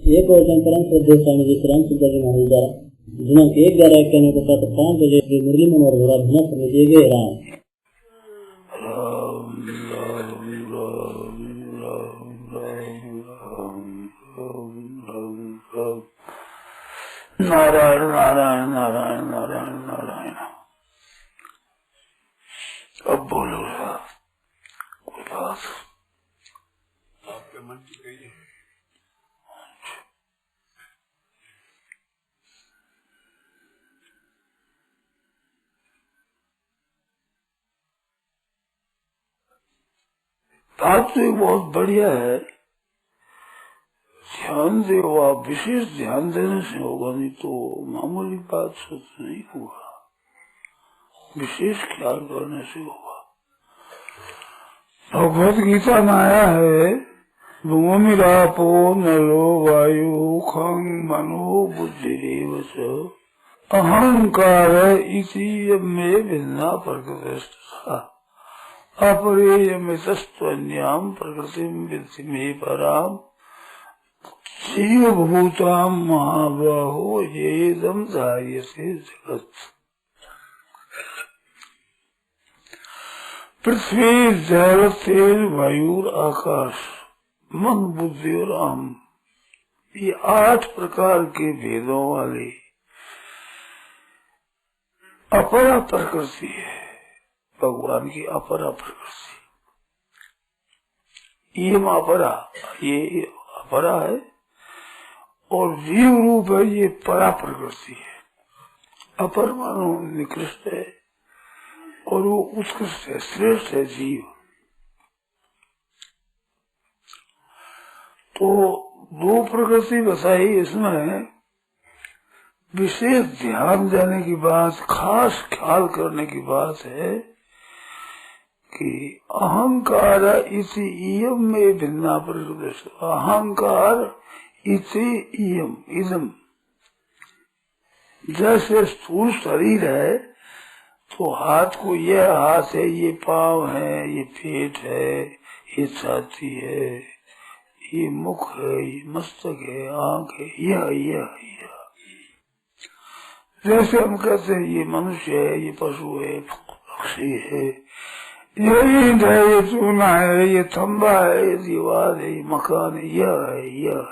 एक और परम श्रद्धेय स्वामी जी रामचंद्र जी महाराज द्वारा दिनांक 1/11 के अनुसार 5 बजे श्री मुरली मनोहर द्वारा भिन्न समय दिए गए राम नारायण नारायण नारायण नारायण नारायण। अब बोलो कोई बात आपके मन की कही। बात तो बहुत बढ़िया है, ध्यान दे आप, विशेष ध्यान देने से होगा, नहीं तो मामूली बात से नहीं होगा, विशेष ख्याल करने से होगा। भगवत गीता में आया है, भूमिरापो नलो वायु खं मनो बुद्धिरेव च अहंकार इति मे भिन्ना प्रकृतिस्था अपरेयमितस्त्वन्याम प्रकृतिम विद्धि मे पराम जीव भूताम महाबाहो येदम धार्यते जगत। पृथ्वी जल तेज वायु आकाश मन बुद्धि और अहम, ये 8 प्रकार के भेदों वाली अपरा प्रकृति है, भगवान की अपरा प्रकृति। ये अपरा, ये अपरा है और जीव रूप है, ये परा प्रकृति है। अपर मानो निकृष्ट है और वो उत्कृष्ट है, श्रेष्ठ है जीव। तो 2 प्रकृति बताई, इसमें विशेष ध्यान देने की बात, खास ख्याल करने की बात है कि अहंकार इति इयम में भिन्ना प्रकृति। अहंकार इति इयम इदम, जैसे स्थूल शरीर है तो हाथ को यह हाथ है, ये पाँव है, ये पेट है, ये छाती है, ये मुख है, ये मस्तक है, आँख है, यह जैसे हम कहते हैं ये मनुष्य है, ये पशु है, पक्षी है, ये ईंट है, ये चूना है, ये थम्बा है, ये दीवार है, ये मकान है, यह है, यह।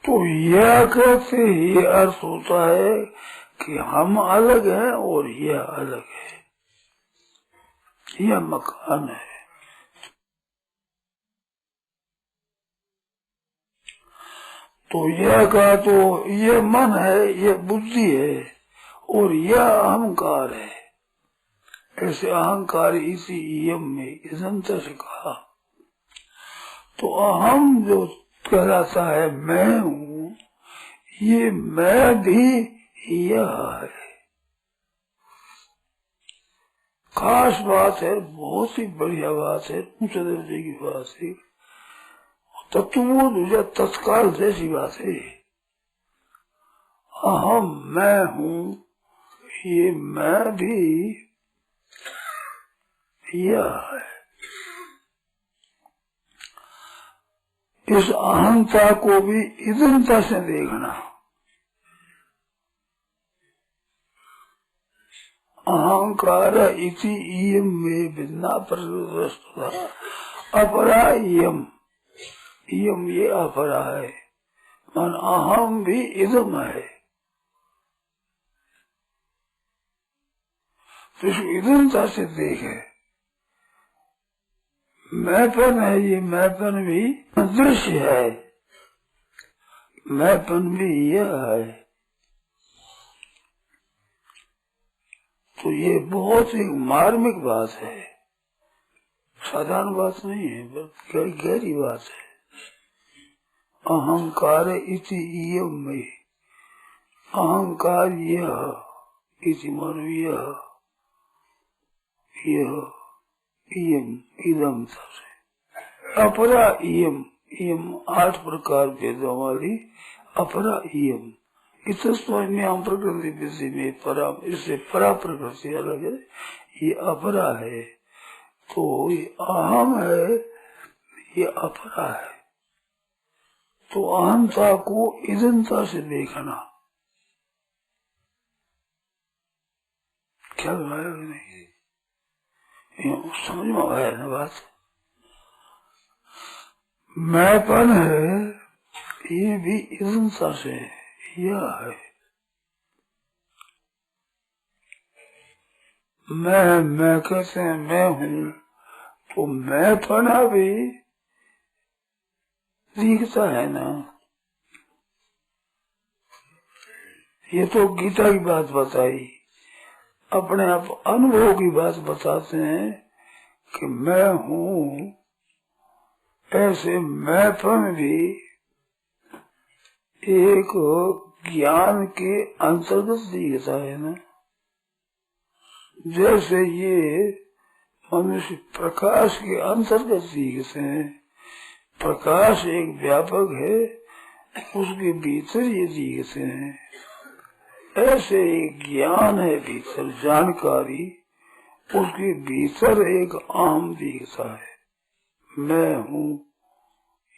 तो यह कहते ही अर्थ होता है कि हम अलग हैं और यह अलग है, यह मकान है। तो यह का तो यह मन है, यह बुद्धि है और यह अहंकार है। ऐसे अहंकार इसी इयम में इदंत से कहा। तो अहम जो कहलाता है मैं हूँ, ये मैं भी यह है। खास बात है, बहुत ही बढ़िया बात है, ऊंचे दर्जे की बात है, तत्वबोध तत्काल जैसी बात है। अहम मैं हूँ, ये मैं भी यह है। इस अहंता को भी इदंता से देखना। अहंकार इति इयम में भिन्ना प्रकृति अपरा इयम, इयम ये अपरा है, मन अहम भी इदम है। तो इस इदमता से देखे, मैंपन है, ये मैंपन भी दृश्य है, मैंपन भी यह है। तो ये बहुत ही मार्मिक बात है, साधारण बात नहीं है, बल्कि गहरी बात है। अहंकार इति इयम में, अहंकार यह इति मानो यह इयम इदम से अपरा इयम, इयम 8 प्रकार भेदों वाली अपरा इयम इतस्त्वन्याम प्रकृति विधि में परा, इससे परा प्रकृति अलग है, ये अपरा है। तो ये अहम है, ये अपरा है। तो अहंता को इदंता से देखना। क्या आया नहीं, समझ में आया ना बात। मैंपन है ये भी इदंता से यह है। मैं कहते हैं मैं हूँ, तो मैंपना भी दिखता है ना। ये तो गीता की बात बताई, अपने आप अनुभव की बात बताते हैं कि मैं हूँ, ऐसे मैंपन भी एक ज्ञान के अंतर्गत दिखता है ना। जैसे ये मनुष्य प्रकाश के अंतर्गत दिखते हैं, प्रकाश एक व्यापक है, उसके भीतर ये दिखते हैं। ऐसे एक ज्ञान है भीतर, जानकारी, उसके भीतर एक आम दिखता है। मैं हूँ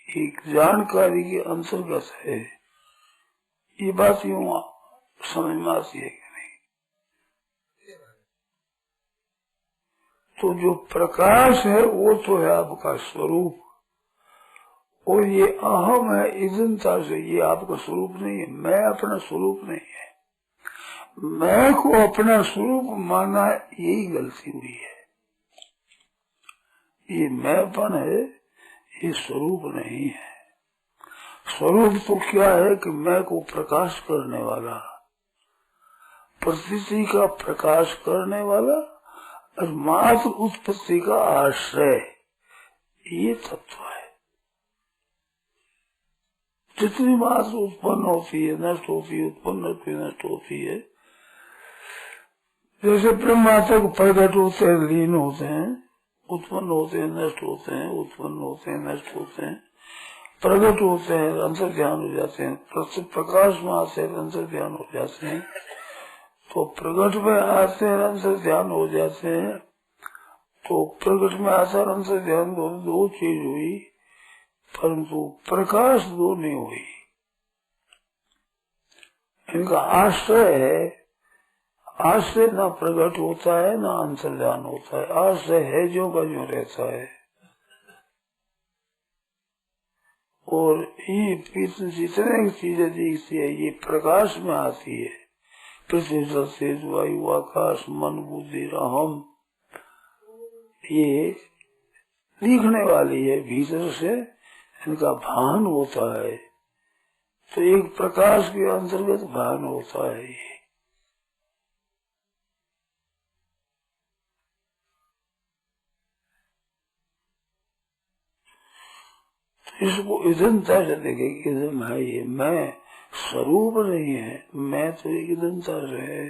एक जानकारी के अंतर्गत है। ये बात यूँ समझ में आती है कि नहीं? तो जो प्रकाश है वो तो है आपका स्वरूप, और ये अहम है इदंता से, ये आपका स्वरूप नहीं है। मैं अपना स्वरूप नहीं है। मैं को अपना स्वरूप माना, यही गलती हुई है। ये मैंपन है, ये स्वरूप नहीं है। स्वरूप तो क्या है कि मैं को प्रकाश करने वाला, प्रतीति का प्रकाश करने वाला, और मात्र उत्पत्ति का आश्रय, ये तत्व है। जितनी मात्र उत्पन्न होती है, नष्ट होती है, उत्पन्न होती है, नष्ट होती है। जैसे ब्रह्मा तक प्रकट होते हैं, लीन होते हैं, उत्पन्न होते हैं, नष्ट होते हैं, उत्पन्न होते हैं, नष्ट होते हैं, प्रकट होते हैं, अंतर ध्यान हो जाते हैं, प्रकाश में आते हैं, अंतर ध्यान हो जाते हैं। तो प्रकट में आते हैं, अंतर ध्यान हो जाते हैं। तो प्रकट में आता है, अंतर ध्यान, दो चीज हुई, परंतु प्रकाश दो नहीं हुई। इनका आश्रय है, आश्रय ना प्रकट होता है ना अंतर्ध्यान होता है, आश्रय है जो का जो रहता है। और ये जितने चीजें दिखती है, ये प्रकाश में आती है। पृथ्वी तेज वायु आकाश मन बुद्धि अहम, ये दिखने वाली है, भीतर से इनका भान होता है। तो एक प्रकाश के अंतर्गत भान होता है। ये इसको इदंता से देखे, इदम है, ये मैं स्वरूप नहीं है। मैं तो एक इदंता से है।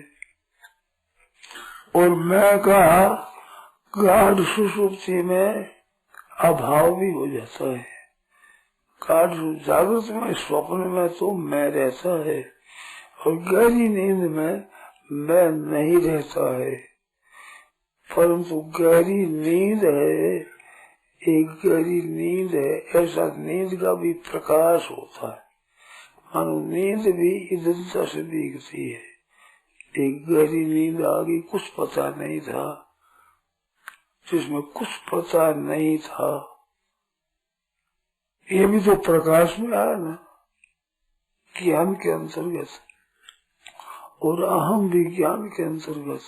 और मैं का गाढ़ सुषुप्ति में अभाव भी हो जाता है। गाढ़ जागृत में, स्वप्न में तो मैं रहता है, और गहरी नींद में मैं नहीं रहता है। परंतु गहरी नींद है, एक गहरी नींद है, ऐसा नींद का भी प्रकाश होता है। मानो नींद भी इदंता से दिखती है। एक गहरी नींद आ गई, कुछ पता नहीं था, जिसमें कुछ पता नहीं था, ये भी तो प्रकाश में आया ना, ज्ञान के अंतर्गत। और अहम भी ज्ञान के अंतर्गत।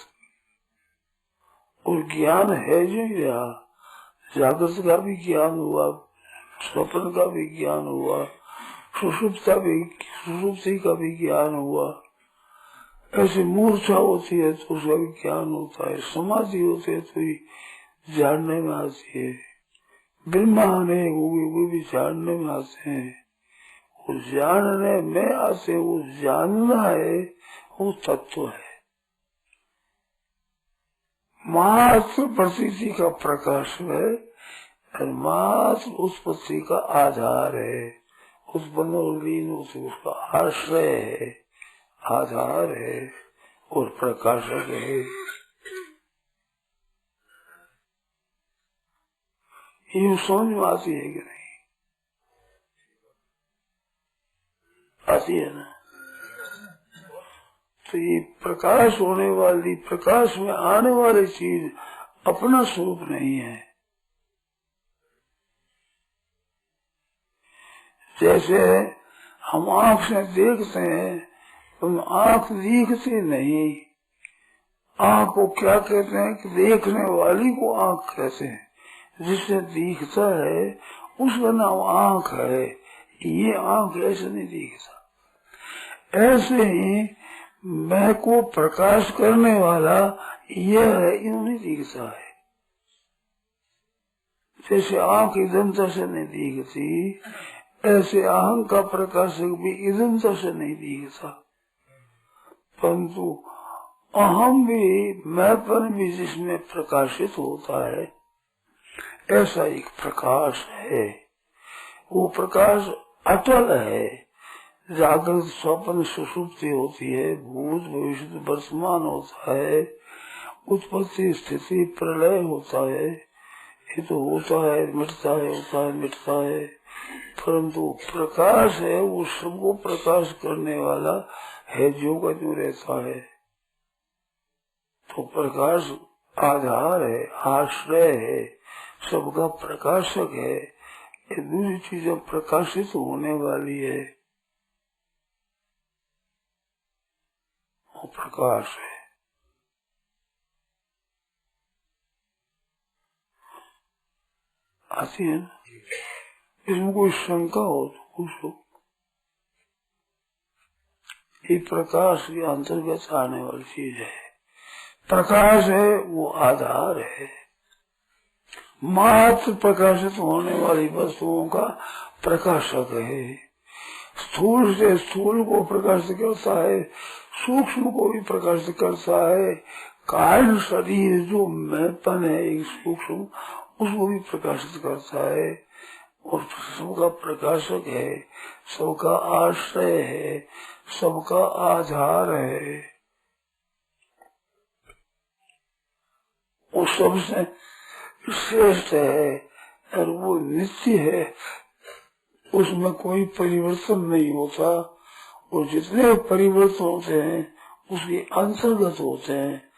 और ज्ञान है जो ही रहा, जागृत का भी ज्ञान हुआ, स्वप्न का भी ज्ञान हुआ, सुषुप्ति का भी ज्ञान हुआ। ऐसे मूर्छा होती है तो उसका भी ज्ञान होता है, समाधि होती है तो जानने में आती है, ब्रह्मा ने वो भी जानने में आते हैं। वो जानने में आते, वो जानना है, वो तत्व है। मात्र प्रतीति का प्रकाश है, और मात्र उत्पत्ति का आधार है। उत्पन्न और लीन उसका आश्रय है, आधार है, और प्रकाशक है। ये समझ में आती है कि नहीं? आती है ना। तो ये प्रकाश होने वाली, प्रकाश में आने वाली चीज अपना स्वरूप नहीं है। जैसे हम आँख से देखते हैं, तो आँख दिखती नहीं। आँख को क्या कहते हैं कि देखने वाली को आँख कहते हैं। जिससे दिखता है उसका नाम आँख है। ये आँख ऐसे नहीं दिखता। ऐसे ही मैं को प्रकाश करने वाला यह है, यूं नहीं दिखता है। जैसे आँख इदंता से नहीं दिखती, ऐसे अहं का प्रकाशक भी इदंता से नहीं दिखता। परंतु अहम भी, मैंपन भी जिसमें प्रकाशित होता है, ऐसा एक प्रकाश है। वो प्रकाश अटल है। जागृत स्वप्न सुषुप्ति होती है, भूत भविष्य वर्तमान होता है, उत्पत्ति स्थिति प्रलय होता है। ये तो होता है, मिटता है, होता है, मिटता है। परंतु प्रकाश है, वो सबको प्रकाश करने वाला है, जो का जो रहता है। तो प्रकाश आधार है, आश्रय है, सबका प्रकाशक है। ये दूसरी चीजें प्रकाशित होने वाली है, वो प्रकाश है। आती है ना। इसमें कोई शंका हो तो पूछो। ये प्रकाश के अंतर्गत आने वाली चीज है। प्रकाश है, वो आधार है। मात्र प्रकाशित होने वाली वस्तुओं का प्रकाशक है। स्थूल से स्थूल को प्रकाशित करता है, सूक्ष्म को भी प्रकाशित करता है। कारण शरीर जो मैंपन है एक सूक्ष्म, उसको भी प्रकाशित करता है। और सबका प्रकाशक है, सबका आश्रय है, सबका आधार है। वो सबसे श्रेष्ठ है और वो नित्य है। उसमें कोई परिवर्तन नहीं होता। और जितने परिवर्तन होते हैं उसके अंतर्गत होते हैं।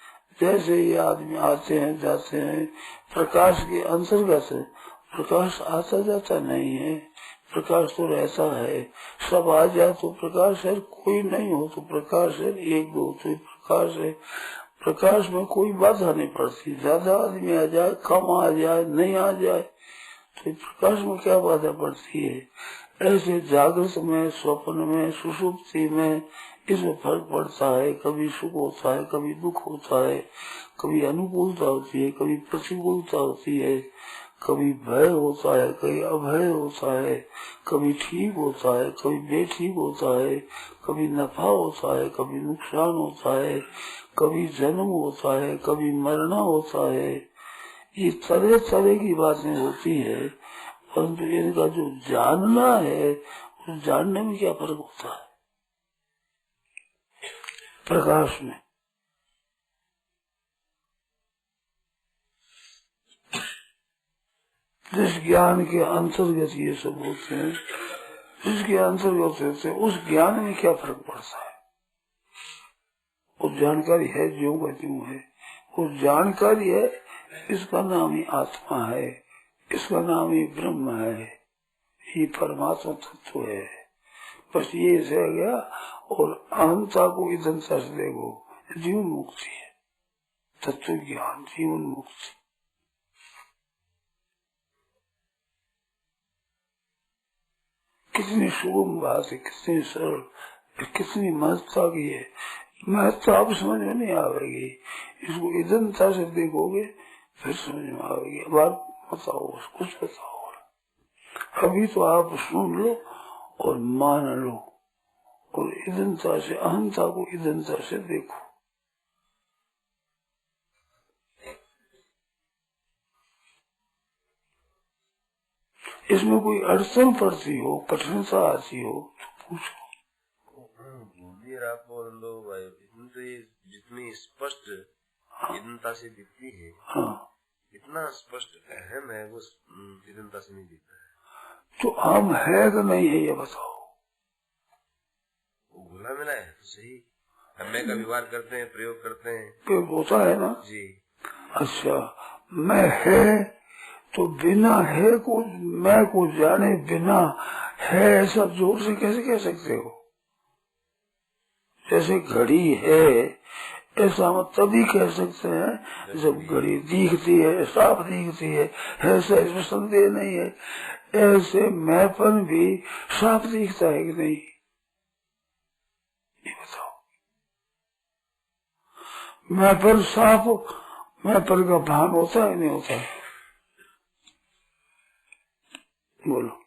जैसे ये आदमी आते हैं जाते हैं, प्रकाश के अंतर्गत। प्रकाश आता जाता नहीं है, प्रकाश तो रहता है। सब आ जाए तो प्रकाश है, कोई नहीं हो तो प्रकाश है, एक दो तो प्रकाश है। प्रकाश में कोई बाधा नहीं पड़ती। ज्यादा आदमी आ जाए, कम आ जाए, नहीं आ जाए, तो प्रकाश में क्या बाधा पड़ती है। ऐसे जागृत में, स्वप्न में, सुषुप्ति में इसमें फर्क पड़ता है। कभी सुख होता है, कभी दुख होता है, कभी अनुकूलता होती है, कभी प्रतिकूलता होती है, कभी भय होता है, कभी अभय होता है, कभी ठीक होता है, कभी बेठीक होता है, कभी नफा होता है, कभी नुकसान होता है, कभी जन्म होता है, कभी मरना होता है। ये तरह तरह की बातें होती है। परंतु इनका जो जानना है, उस जानने में क्या फर्क होता है प्रकाश में। जिस ज्ञान के अंतर्गत ये सब होते हैं, जिसके अंतर्गत होते हैं, उस ज्ञान में क्या फर्क पड़ता है। वो जानकारी है, ज्यों का त्यों है। वो जानकारी है, इसका नाम ही आत्मा है, इसका नाम ही ब्रह्म है, ये परमात्मा तत्व है। बस ये रह गया। और अहंता को इदंता से देखो, जीवन मुक्ति है, तत्व ज्ञान, जीवन मुक्ति। कितनी सुगम बात है, कितनी सरल, कितनी महत्ता की है। महत्ता अब समझ में नहीं आवेगी। इसको इदंता से देखोगे फिर समझ में आवेगी। अब आप बताओ, कुछ बताओ। अभी तो आप सुन लो और मान लो, और इदंता से, अहंता को इदंता से देखो। इसमें कोई अड़चन पड़ती हो, कठिनता आती हो तो पूछो। आप बोल लो भाई, जितनी स्पष्ट इदंता से दिखती है, हाँ, इतना स्पष्ट अहम है, वो इदंता से नहीं दिखता है। तो हम है कि नहीं है ये बताओ। हाँ मिला है तो सही। अब मैं का व्यवहार करते हैं, प्रयोग करते हैं, प्रयोग होता है ना जी। अच्छा, मैं है तो बिना है को मैं को जाने बिना है ऐसा जोर से कैसे कह सकते हो? जैसे घड़ी है ऐसा हम तभी कह सकते हैं जब घड़ी दिखती है, साफ दिखती है, ऐसा इसमें संदेह नहीं है। ऐसे मैंपन भी साफ दिखता है कि नहीं, ये बताओ। मैंपन साफ, मैंपन का भान होता है नहीं होता है? बोलो।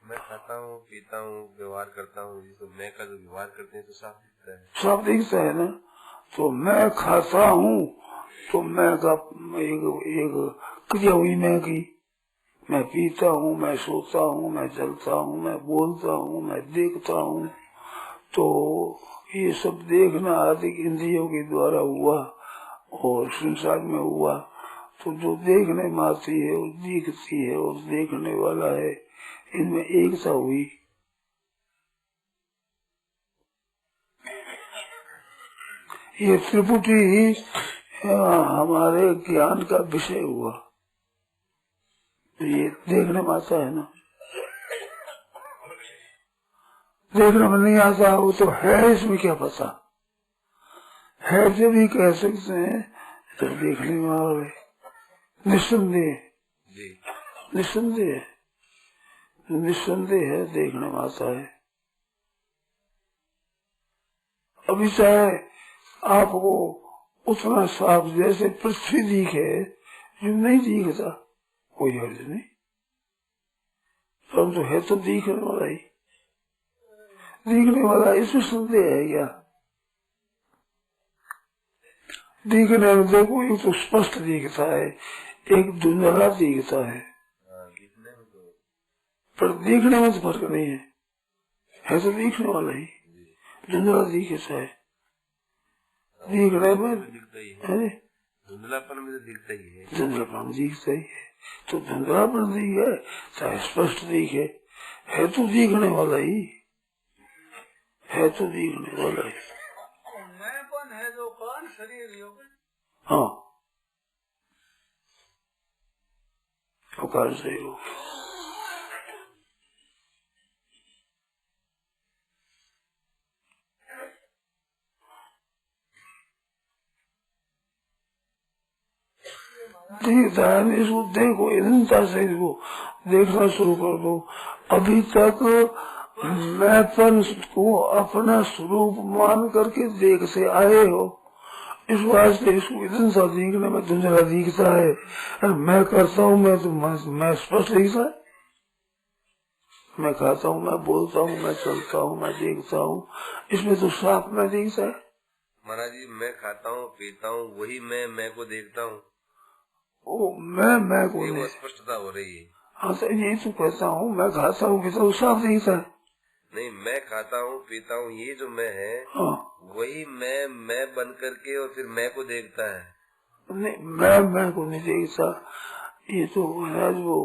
मैं खाता हूँ, पीता हूँ, व्यवहार करता हूँ, तो मैं का जो व्यवहार करते हैं तो साफ दिखता है। साफ दिखता है ना। तो मैं खाता हूँ तो मैं का एक क्रिया हुई मैं की। मैं पीता हूँ, मैं सोता हूँ, मैं चलता हूँ, मैं बोलता हूँ, मैं देखता हूँ। तो ये सब देखना आदि इंद्रियों के द्वारा हुआ और संसार में हुआ। तो जो देखने में आती है वो दिखती है और देखने वाला है, इनमें एकता हुई। ये त्रिपुटी ही हमारे ज्ञान का विषय हुआ। ये देखने में आता है ना, देखने में नहीं आता वो तो है, इसमें क्या पता है। जब भी कह सकते हैं तो देखने में आवे, निस्संदेह जी। निस्संदेह निस्संदेह है, देखने में आता है। अभी चाहे आपको उतना साफ जैसे पृथ्वी दिखे जो नहीं दिखता, कोई अर्थ नहीं, परंतु है तो दिखने वाला ही। दिखने वाला इसमें संदेह है क्या? दिखने में देखो, एक तो स्पष्ट दिखता है, एक धुंधला दिखता है। पर दिखने में तो फर्क नहीं है तो दिखने वाला ही। धुंधला दिखता है, दिखने में धुंधलापन में तो दिखता ही है। धुंधलापन दिखता ही है। तो धुंधलापन दिखे चाहे स्पष्ट दिखे, है तो दिखने वाला ही, है तो दिखने वाला ही। मैंपन है जो कान शरीर योग। हाँ, अकाल से योग। दिखता है, इसको देखो, इधनता से इसको देखना शुरू कर दो। अभी तक मैंपन को अपना स्वरूप मान करके देखते आए हो, इस वास्ते इसको इधनता दिखने में धुंधला दिखता है। और मैं करता हूँ, मैं तो मैं स्पष्ट दिखता है। मैं खाता हूँ, मैं बोलता हूँ, मैं चलता हूँ, मैं देखता हूँ, इसमें तो साफ मैं दिखता है। महाराज जी, मैं खाता हूँ, पीता हूँ, वही मैं को देखता हूँ। ओ मैं को वो स्पष्टता हो रही है। हाँ तो यही तो कहता हूँ, मैं खाता हूँ पीता हूँ, साफ दिखता है। नहीं, मैं खाता हूँ, पीता हूँ, ये जो मैं है, हाँ, वही मैं बन करके और फिर मैं को देखता है। नहीं, मैं को नहीं देखता। ये तो महाराज वो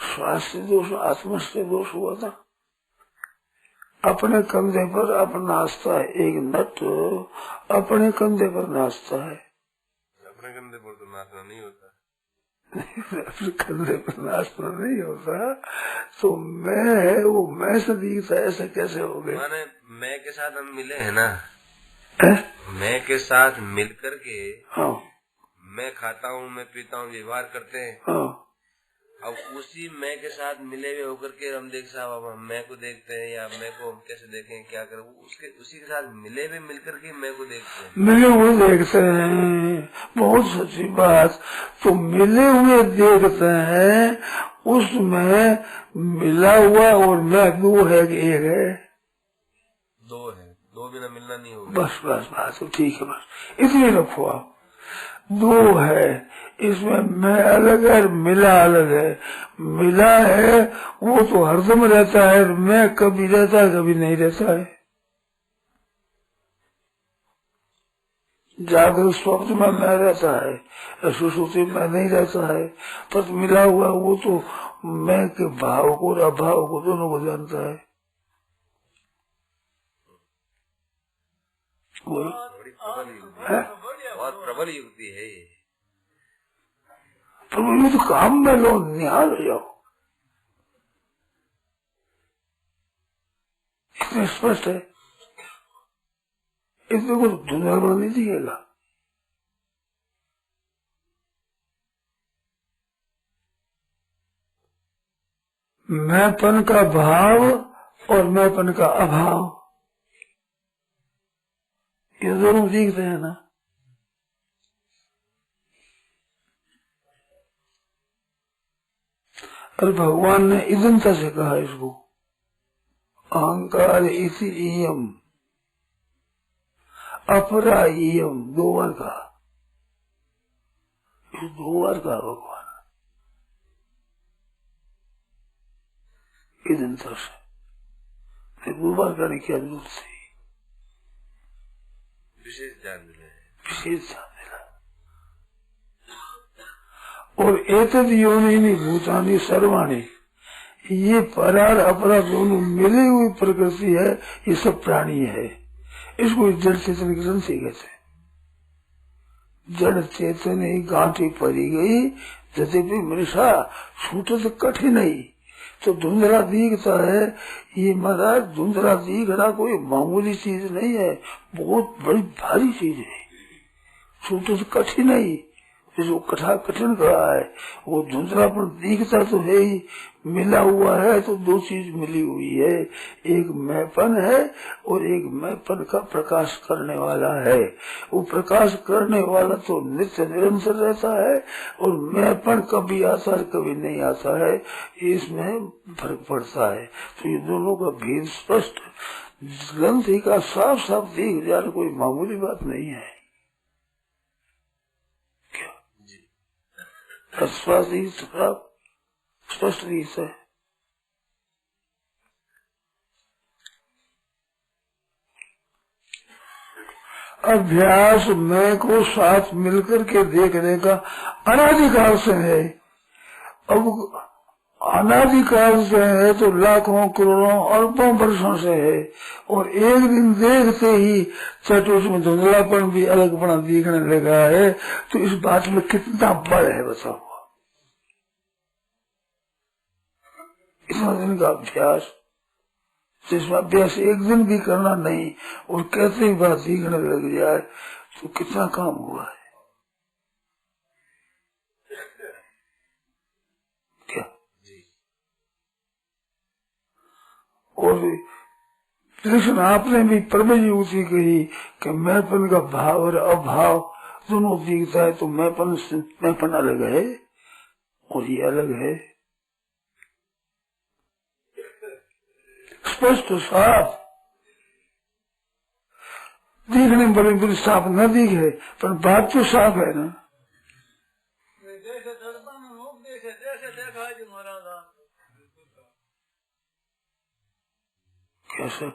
स्वास्थ्य दोष, आत्मस्थ दोष हुआ था। अपने कंधे पर अपना नाचता है, एक नट अपने कंधे पर नाचता है। अपने कंधे पर तो नाचना नहीं होता। अपने कंधे पर नाचना नहीं होता, तो मैं है वो मैं से दिखता है, ऐसा कैसे हो गया? माने मैं के साथ हम मिले हैं ना, मैं के साथ मिल करके हाँ, मैं खाता हूँ, मैं पीता हूँ, व्यवहार करते हैं। हाँ, अब उसी मैं के साथ मिले हुए होकर के हम देख साहब, अब हम मैं को देखते हैं या मैं को हम कैसे देखें, क्या करें, उसके उसी के साथ मिले हुए मिलकर के मैं को देखते हैं। मिले हुए देखते हैं, बहुत सच्ची बात। तो मिले हुए देखते हैं, उसमें मिला हुआ और मैं दो है कि एक है? दो है, दो बिना मिलना नहीं होगा। बस बस बात तो ठीक है, बस इतनी रखो आप। दो है, इसमें मैं अलग है, मिला अलग है। मिला है वो तो हरदम रहता है, मैं कभी रहता है कभी नहीं रहता है। जागृत स्वप्न में मैं रहता है, सुषुप्ति में नहीं रहता है, पर मिला हुआ वो तो मैं के भाव को और अभाव को दोनों को जानता है। बड़ी प्रबल युक्ति है, बहुत प्रबल युक्ति है ये। तो ये तो काम में लो, निहाल हो जाओ, इतने स्पष्ट है, इसमें कुछ धुंधलापन नहीं दिखेगा। मैंपन का भाव और मैंपन का अभाव, ये दोनों दिखते हैं ना। और भगवान ने इदंता से कहा इसको, अहंकार इति इयम अपरा इयम, दो बार कहा, इस दो बार कहा भगवान इदंता से, दो बार करने की जरूरत थी, विशेष ध्यान दिला है, विशेष ध्यान दिला। और एतद योनिनी भूतानि सर्वाणि, ये परार अपराध दोनों मिली हुई प्रकृति है, ये सब प्राणी है। इसको जड़ चेतन ग्रंथि कहते हैं। जड़ चेतन ही गांठी पड़ी गई, यद्यपि मनुष्य छूटत कठिन नहीं, तो धुंधला दिखता है। ये महाराज धुंधला दिखना कोई मामूली चीज नहीं है, बहुत बड़ी भारी चीज है। छूटत कठिन नहीं, जो कठा कठिन कहा है, वो धुंधलापन दिखता तो है ही, मिला हुआ है तो दो चीज मिली हुई है, एक मैंपन है और एक मैंपन का प्रकाश करने वाला है। वो प्रकाश करने वाला तो नित्य निरंतर रहता है, और मैंपन कभी आता है कभी नहीं आता है, इसमें फर्क पड़ता है। तो ये दोनों का भेद स्पष्ट ग्रंथि का साफ साफ दिख जाना कोई मामूली बात नहीं है। स्पष्ट रीत है। अभ्यास मैं को साथ मिलकर के देखने का अनादिकाल से है। अब अनादिकाल से है तो लाखों करोड़ों अरबों वर्षों से है, और एक दिन देखते ही चट उसमें धुंधलापन भी अलगपना दिखने लगा है, तो इस बात में कितना बल है बताओ। इतना दिन का अभ्यास, जिसमें अभ्यास एक दिन भी करना नहीं और कहते ही बात दिखने लग जाए, तो कितना काम हुआ है। क्या और कृष्ण आपने भी परम युक्ति कही कि मैंपन का भाव और अभाव दोनों दिखता है, तो मैंपन अलग है और ये अलग है। स्पष्ट साफ दिखने में बड़ी बड़ी साफ न दिखे, पर बात तो साफ है ना। कैसे